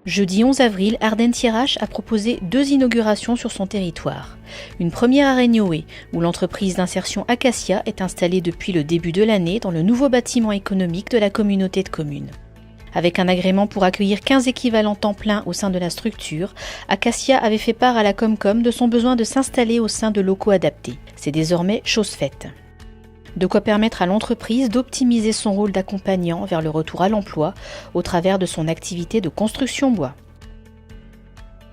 Jeudi 11 avril, Ardennes TIRH a proposé 2 inaugurations sur son territoire. Une première à Regnoé, où l'entreprise d'insertion Acacia est installée depuis le début de l'année dans le nouveau bâtiment économique de la communauté de communes. Avec un agrément pour accueillir 15 équivalents temps plein au sein de la structure, Acacia avait fait part à la Comcom de son besoin de s'installer au sein de locaux adaptés. C'est désormais chose faite. De quoi permettre à l'entreprise d'optimiser son rôle d'accompagnant vers le retour à l'emploi au travers de son activité de construction bois.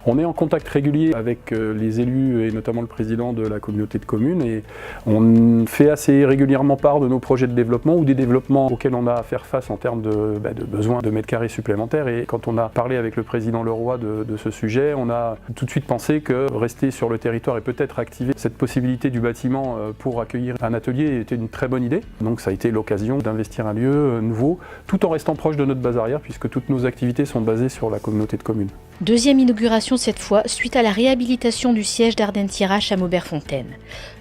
On est en contact régulier avec les élus et notamment le président de la communauté de communes et on fait assez régulièrement part de nos projets de développement ou des développements auxquels on a à faire face en termes de besoins de mètres carrés supplémentaires. Et quand on a parlé avec le président Leroy de ce sujet, on a tout de suite pensé que rester sur le territoire et peut-être activer cette possibilité du bâtiment pour accueillir un atelier était une très bonne idée. Donc ça a été l'occasion d'investir un lieu nouveau tout en restant proche de notre base arrière puisque toutes nos activités sont basées sur la communauté de communes. Deuxième inauguration cette fois, suite à la réhabilitation du siège d'Ardennes TIRH à Maubert-Fontaine.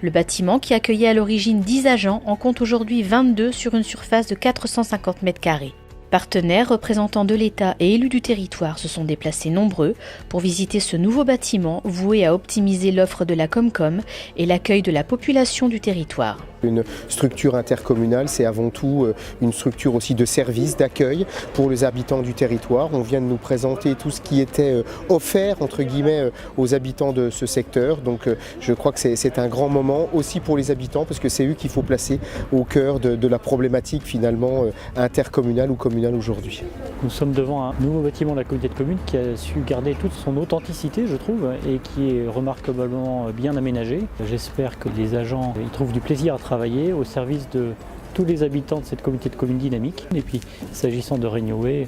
Le bâtiment, qui accueillait à l'origine 10 agents, en compte aujourd'hui 22 sur une surface de 450 mètres carrés. Partenaires, représentants de l'État et élus du territoire se sont déplacés nombreux pour visiter ce nouveau bâtiment voué à optimiser l'offre de la Comcom et l'accueil de la population du territoire. Une structure intercommunale, c'est avant tout une structure aussi de service, d'accueil pour les habitants du territoire. On vient de nous présenter tout ce qui était offert entre guillemets aux habitants de ce secteur. Donc je crois que c'est un grand moment aussi pour les habitants parce que c'est eux qu'il faut placer au cœur de la problématique finalement intercommunale ou communale aujourd'hui. Nous sommes devant un nouveau bâtiment de la communauté de communes qui a su garder toute son authenticité, je trouve, et qui est remarquablement bien aménagé. J'espère que les agents y trouvent du plaisir à travailler au service de tous les habitants de cette communauté de communes dynamique. Et puis, s'agissant de Regnoé,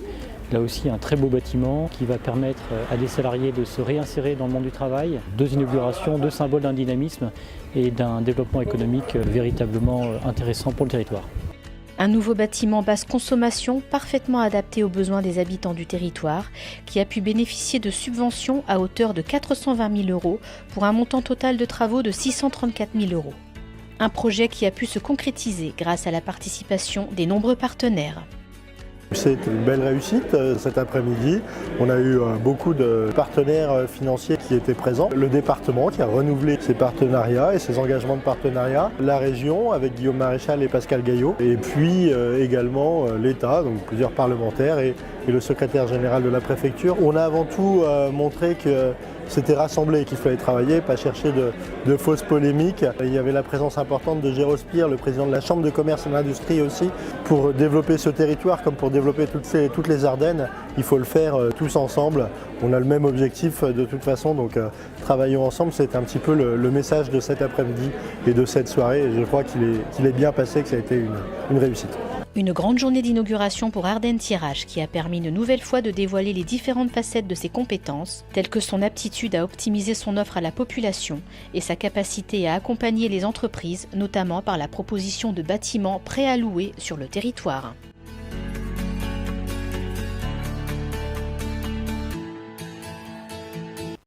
là aussi un très beau bâtiment qui va permettre à des salariés de se réinsérer dans le monde du travail. 2 inaugurations, 2 symboles d'un dynamisme et d'un développement économique véritablement intéressant pour le territoire. Un nouveau bâtiment basse consommation parfaitement adapté aux besoins des habitants du territoire qui a pu bénéficier de subventions à hauteur de 420 000 € pour un montant total de travaux de 634 000 €. Un projet qui a pu se concrétiser grâce à la participation des nombreux partenaires. C'est une belle réussite cet après-midi. On a eu beaucoup de partenaires financiers qui étaient présents. Le département qui a renouvelé ses partenariats et ses engagements de partenariat. La région avec Guillaume Maréchal et Pascal Gaillot. Et puis également l'État, donc plusieurs parlementaires et le secrétaire général de la préfecture. On a avant tout montré que c'était rassemblé, qu'il fallait travailler, pas chercher de fausses polémiques. Il y avait la présence importante de Géraud Spire, le président de la Chambre de commerce et d'industrie aussi, pour développer ce territoire comme pour développer toutes les Ardennes. Il faut le faire tous ensemble. On a le même objectif de toute façon, donc travaillons ensemble. C'est un petit peu le message de cet après-midi et de cette soirée. Et je crois qu'il est bien passé, que ça a été une réussite. Une grande journée d'inauguration pour Ardennes TIRH qui a permis une nouvelle fois de dévoiler les différentes facettes de ses compétences, telles que son aptitude à optimiser son offre à la population et sa capacité à accompagner les entreprises, notamment par la proposition de bâtiments prêts à louer sur le territoire.